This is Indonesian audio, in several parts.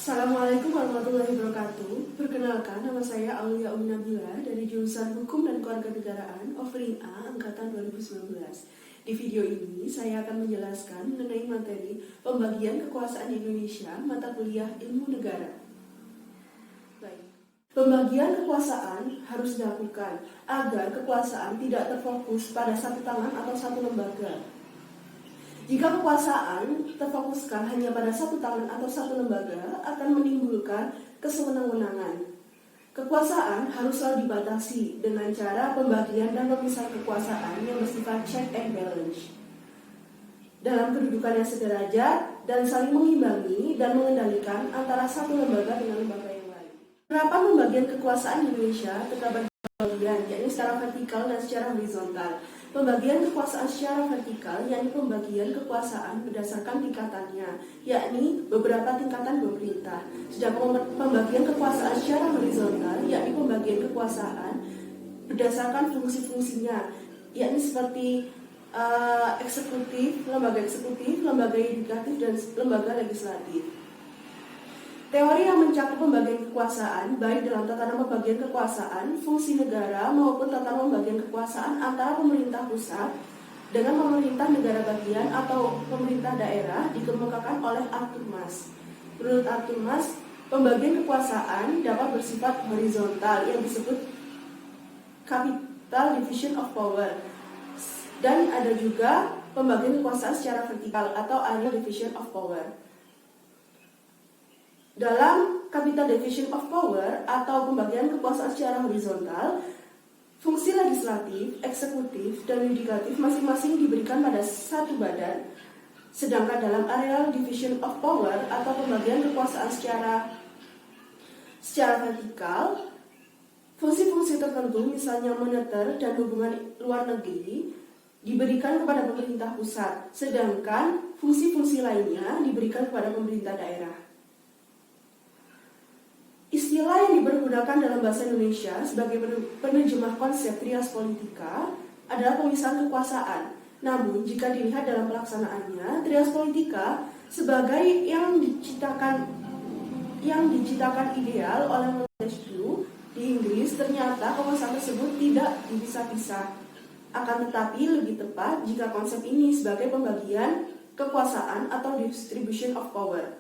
Assalamualaikum warahmatullahi wabarakatuh. Perkenalkan, nama saya Aulia Nabila dari jurusan Hukum dan Kewarganegaraan Offering A Angkatan 2019. Di video ini, saya akan menjelaskan mengenai materi pembagian kekuasaan di Indonesia mata kuliah Ilmu Negara. Baik. Pembagian kekuasaan harus dilakukan agar kekuasaan tidak terfokus pada satu tangan atau satu lembaga. Jika kekuasaan terfokuskan hanya pada satu tangan atau satu lembaga, akan menimbulkan kesewenang-wenangan. Kekuasaan harus selalu dibatasi dengan cara pembagian dan pemisahan kekuasaan yang bersifat check and balance. Dalam kedudukan yang sederajat dan saling mengimbangi dan mengendalikan antara satu lembaga dengan lembaga yang lain. Penerapan pembagian kekuasaan di Indonesia terdapat pembagian, yakni secara vertikal dan secara horizontal. Pembagian kekuasaan secara vertikal, yakni pembagian kekuasaan berdasarkan tingkatannya, yakni beberapa tingkatan pemerintah. Sedangkan pembagian kekuasaan secara horizontal, yakni pembagian kekuasaan berdasarkan fungsi-fungsinya, yakni seperti eksekutif, lembaga yudikatif, dan lembaga legislatif. Teori yang mencakup pembagian kekuasaan, baik dalam tatanan pembagian kekuasaan, fungsi negara, maupun tatanan pembagian kekuasaan antara pemerintah pusat dengan pemerintah negara bagian atau pemerintah daerah, dikemukakan oleh Arthur Mas. Menurut Arthur Mas, pembagian kekuasaan dapat bersifat horizontal yang disebut capital division of power, dan ada juga pembagian kekuasaan secara vertikal atau areal division of power. Dalam capital division of power atau pembagian kekuasaan secara horizontal, fungsi legislatif, eksekutif, dan yudikatif masing-masing diberikan pada satu badan. Sedangkan dalam areal division of power atau pembagian kekuasaan secara vertikal, fungsi-fungsi tertentu misalnya moneter dan hubungan luar negeri diberikan kepada pemerintah pusat, sedangkan fungsi-fungsi lainnya diberikan kepada pemerintah daerah. Istilah yang dipergunakan dalam bahasa Indonesia sebagai penerjemah konsep trias politika adalah pemisahan kekuasaan. Namun, jika dilihat dalam pelaksanaannya, trias politika sebagai yang diciptakan ideal oleh Montesquieu di Inggris, ternyata kekuasaan tersebut tidak dipisah-pisah. Akan tetapi lebih tepat jika konsep ini sebagai pembagian kekuasaan atau distribution of power.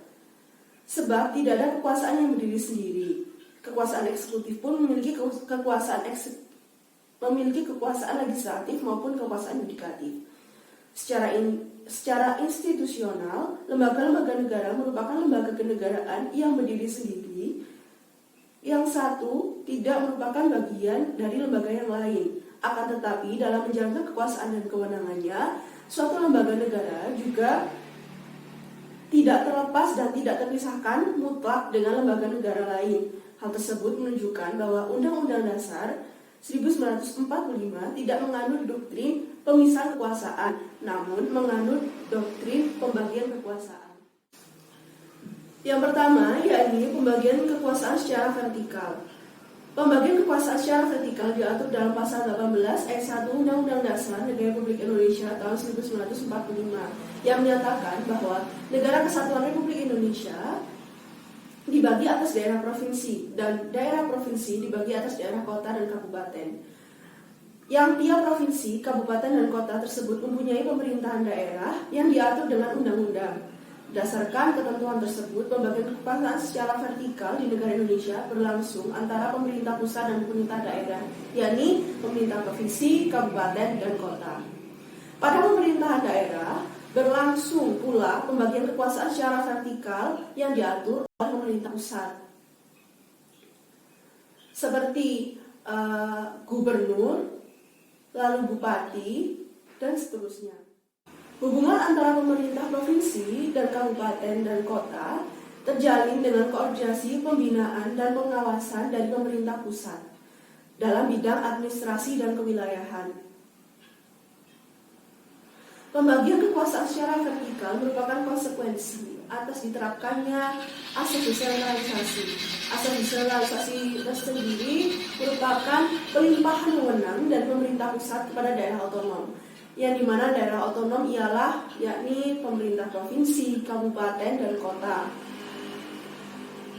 Sebab tidak ada kekuasaan yang berdiri sendiri. Kekuasaan eksekutif pun memiliki kekuasaan legislatif maupun kekuasaan yudikatif. Secara institusional, lembaga-lembaga negara merupakan lembaga kenegaraan yang berdiri sendiri. Yang satu tidak merupakan bagian dari lembaga yang lain. Akan tetapi dalam menjalankan kekuasaan dan kewenangannya, suatu lembaga negara juga tidak terlepas dan tidak terpisahkan mutlak dengan lembaga negara lain. Hal tersebut menunjukkan bahwa Undang-Undang Dasar 1945 tidak menganut doktrin pemisahan kekuasaan, namun menganut doktrin pembagian kekuasaan. Yang pertama, yakni pembagian kekuasaan secara vertikal. Pembagian kekuasaan secara vertikal diatur dalam pasal 18 ayat 1 Undang-Undang Dasar Negara Republik Indonesia tahun 1945 yang menyatakan bahwa Negara Kesatuan Republik Indonesia dibagi atas daerah provinsi dan daerah provinsi dibagi atas daerah kota dan kabupaten. Yang tiap provinsi, kabupaten, dan kota tersebut mempunyai pemerintahan daerah yang diatur dengan undang-undang. Berdasarkan ketentuan tersebut, pembagian kekuasaan secara vertikal di negara Indonesia berlangsung antara pemerintah pusat dan pemerintah daerah, yakni pemerintah provinsi, kabupaten, dan kota. Pada pemerintahan daerah, berlangsung pula pembagian kekuasaan secara vertikal yang diatur oleh pemerintah pusat. Seperti gubernur, lalu bupati, dan seterusnya. Hubungan antara pemerintah provinsi dan kabupaten dan kota terjalin dengan koordinasi pembinaan dan pengawasan dari pemerintah pusat dalam bidang administrasi dan kewilayahan. Pembagian kekuasaan secara vertikal merupakan konsekuensi atas diterapkannya aspek desentralisasi. Aspek desentralisasi tersendiri merupakan pelimpahan wewenang dari pemerintah pusat kepada daerah otonom, yang dimana daerah otonom ialah yakni pemerintah provinsi, kabupaten, dan kota.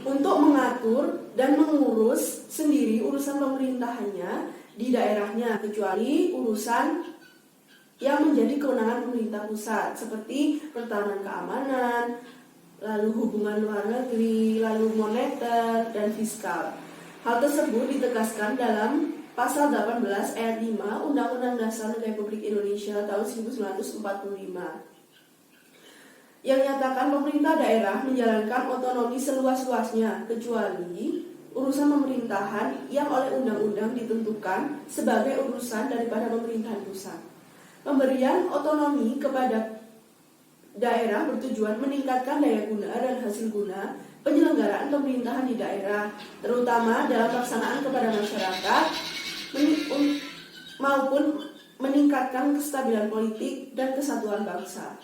untuk mengatur dan mengurus sendiri urusan pemerintahannya di daerahnya, kecuali urusan yang menjadi kewenangan pemerintah pusat seperti pertahanan keamanan, lalu hubungan luar negeri, lalu moneter dan fiskal. Hal tersebut ditegaskan dalam Pasal 18 ayat 5 Undang-Undang Dasar Republik Indonesia tahun 1945 yang nyatakan pemerintah daerah menjalankan otonomi seluas-luasnya kecuali urusan pemerintahan yang oleh undang-undang ditentukan sebagai urusan daripada pemerintahan pusat. Pemberian otonomi kepada daerah bertujuan meningkatkan daya guna dan hasil guna penyelenggaraan pemerintahan di daerah, terutama dalam pelaksanaan kepada masyarakat maupun meningkatkan kestabilan politik dan kesatuan bangsa.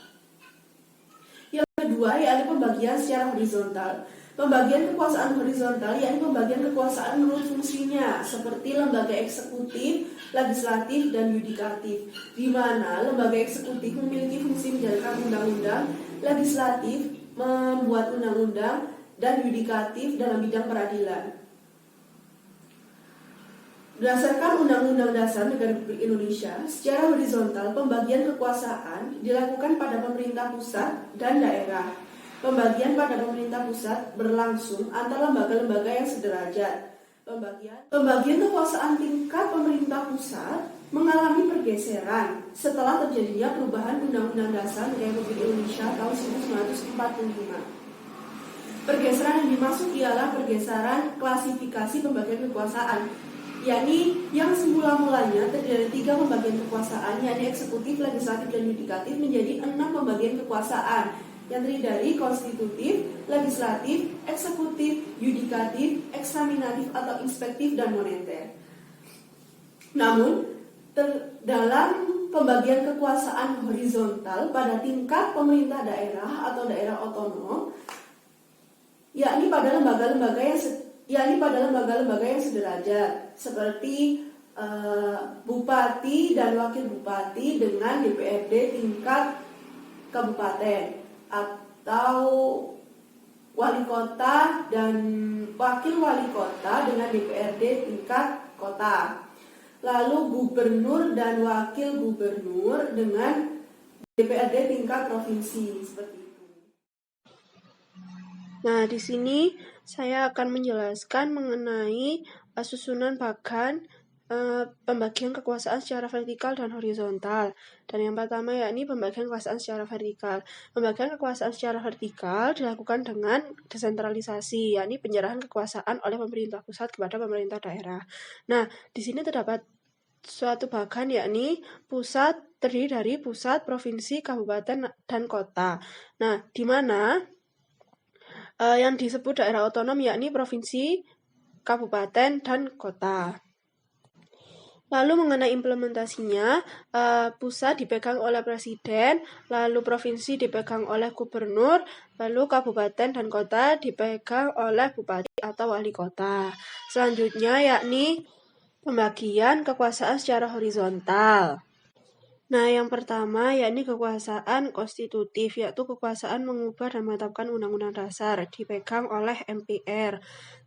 Yang kedua yaitu pembagian secara horizontal. Pembagian kekuasaan horizontal yakni pembagian kekuasaan menurut fungsinya seperti lembaga eksekutif, legislatif, dan yudikatif, di mana lembaga eksekutif memiliki fungsi menjalankan undang-undang, legislatif membuat undang-undang, dan yudikatif dalam bidang peradilan. Berdasarkan Undang-Undang Dasar Negara Republik Indonesia, secara horizontal pembagian kekuasaan dilakukan pada pemerintah pusat dan daerah. Pembagian pada pemerintah pusat berlangsung antara lembaga-lembaga yang sederajat. Pembagian kekuasaan tingkat pemerintah pusat mengalami pergeseran setelah terjadinya perubahan Undang-Undang Dasar Republik Indonesia tahun 1945. Pergeseran yang dimaksud ialah pergeseran klasifikasi pembagian kekuasaan, yakni yang semula-mulanya terdiri dari 3 pembagian kekuasaan, yakni eksekutif, legislatif, dan yudikatif, menjadi 6 pembagian kekuasaan yang terdiri dari konstitutif, legislatif, eksekutif, yudikatif, eksaminatif atau inspektif, dan moneter. Namun, dalam pembagian kekuasaan horizontal pada tingkat pemerintah daerah atau daerah otonom, yakni pada lembaga-lembaga yang sederajat seperti bupati dan wakil bupati dengan DPRD tingkat kabupaten, atau wali kota dan wakil wali kota dengan DPRD tingkat kota, lalu gubernur dan wakil gubernur dengan DPRD tingkat provinsi, seperti itu. Nah, di sini saya akan menjelaskan mengenai susunan bagan pembagian kekuasaan secara vertikal dan horizontal. Dan yang pertama yakni pembagian kekuasaan secara vertikal. Pembagian kekuasaan secara vertikal dilakukan dengan desentralisasi, yakni penyerahan kekuasaan oleh pemerintah pusat kepada pemerintah daerah. Nah, di sini terdapat suatu bagan yakni pusat, terdiri dari pusat, provinsi, kabupaten, dan kota. Nah, di mana yang disebut daerah otonom yakni provinsi, kabupaten, dan kota. Lalu mengenai implementasinya, pusat dipegang oleh presiden, lalu provinsi dipegang oleh gubernur, lalu kabupaten dan kota dipegang oleh bupati atau wali kota. Selanjutnya yakni pembagian kekuasaan secara horizontal. Nah, yang pertama yakni kekuasaan konstitutif, yaitu kekuasaan mengubah dan menetapkan undang-undang dasar, dipegang oleh MPR.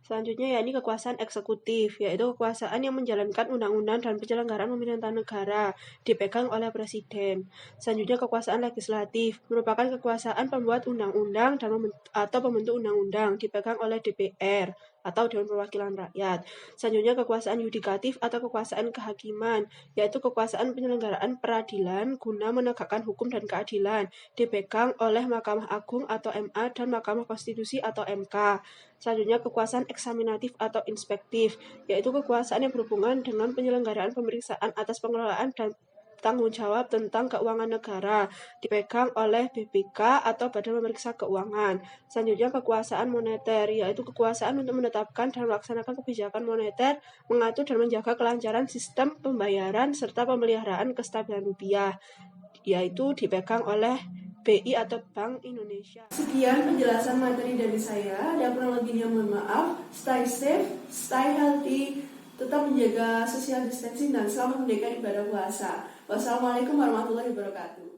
Selanjutnya yakni kekuasaan eksekutif, yaitu kekuasaan yang menjalankan undang-undang dan penyelenggaraan pemerintahan negara, dipegang oleh presiden. Selanjutnya kekuasaan legislatif, merupakan kekuasaan pembuat undang-undang dan atau pembentuk undang-undang, dipegang oleh DPR atau Dewan Perwakilan Rakyat. Selanjutnya kekuasaan yudikatif atau kekuasaan kehakiman, yaitu kekuasaan penyelenggaraan peradilan guna menegakkan hukum dan keadilan, dipegang oleh Mahkamah Agung atau MA dan Mahkamah Konstitusi atau MK. Selanjutnya kekuasaan eksaminatif atau inspektif, yaitu kekuasaan yang berhubungan dengan penyelenggaraan pemeriksaan atas pengelolaan dan tanggung jawab tentang keuangan negara, dipegang oleh BPK atau Badan Pemeriksa Keuangan. Selanjutnya kekuasaan moneter, yaitu kekuasaan untuk menetapkan dan melaksanakan kebijakan moneter, mengatur dan menjaga kelancaran sistem pembayaran serta pemeliharaan kestabilan rupiah, yaitu dipegang oleh BI atau Bank Indonesia. Sekian penjelasan materi dari saya, dan kurang lebihnya mohon maaf. Stay safe, stay healthy, tetap menjaga social distancing, dan selamat menunaikan ibadah puasa. Wassalamualaikum warahmatullahi wabarakatuh.